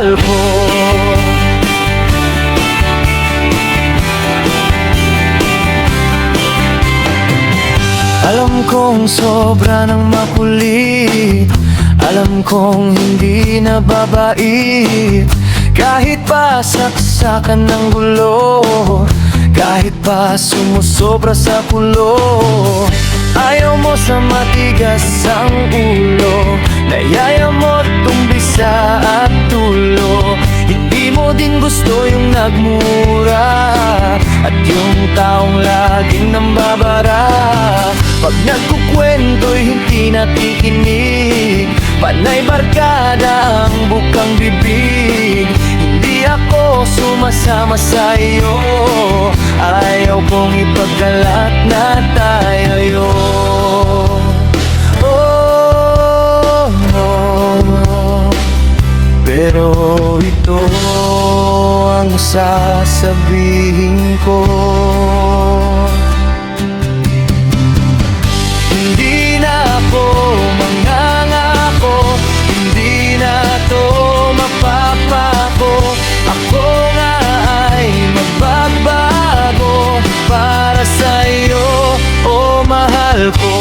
mahal ko. Alam kong sobra ng makulit, alam kong hindi na babait. Kahit pa saksakan ng gulo, kahit pa sumusobra sa pulo, ayaw mo sa matigas ang ulo, nayaya mo tumbisa at tulo. Hindi mo din gusto yung nagmura at yung taong laging nambabara. Pag nagkukwento'y hindi nakikinig, panay barkada ang bukang bibig. Hindi ako sumasama sa iyo, ayaw kong ipagkalat na tayo. Oh, oh, pero ito ang sasabihin ko: hindi na ako mangangako, hindi na to mapapako. Ako nga ay magbabago para sa'yo, oh mahal ko.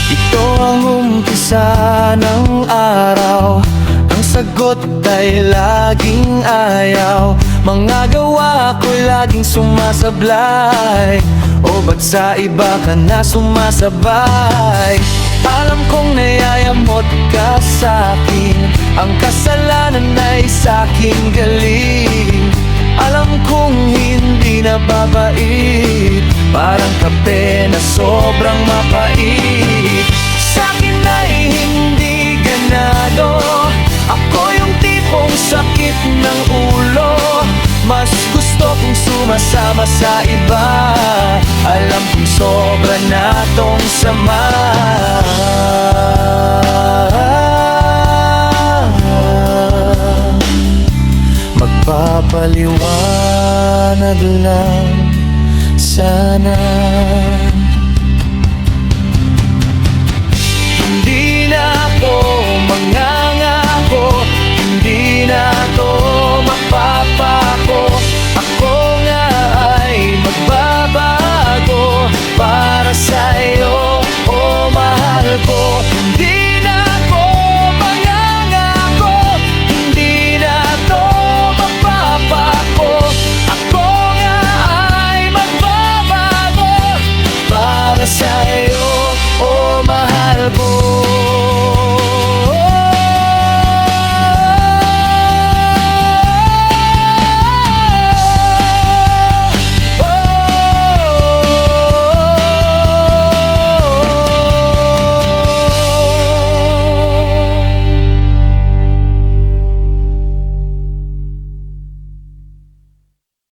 Ito ang umpisa ng araw, ang sagot ay laging ayaw. Mga gawa ko'y laging sumasablay, o ba't sa iba ka na sumasabay? Alam kong nayayamot ka sa'kin, ang kasalanan ay sa'king galing. Alam kong hindi na babait, parang kape na sobrang mapait. Sa'kin ay hindi ganado, ako yung tipong sakit ng ulo. Mas gusto kong sumasama sa iba, alam kong sobra na tong sama. Magpapaliwanag lang sana.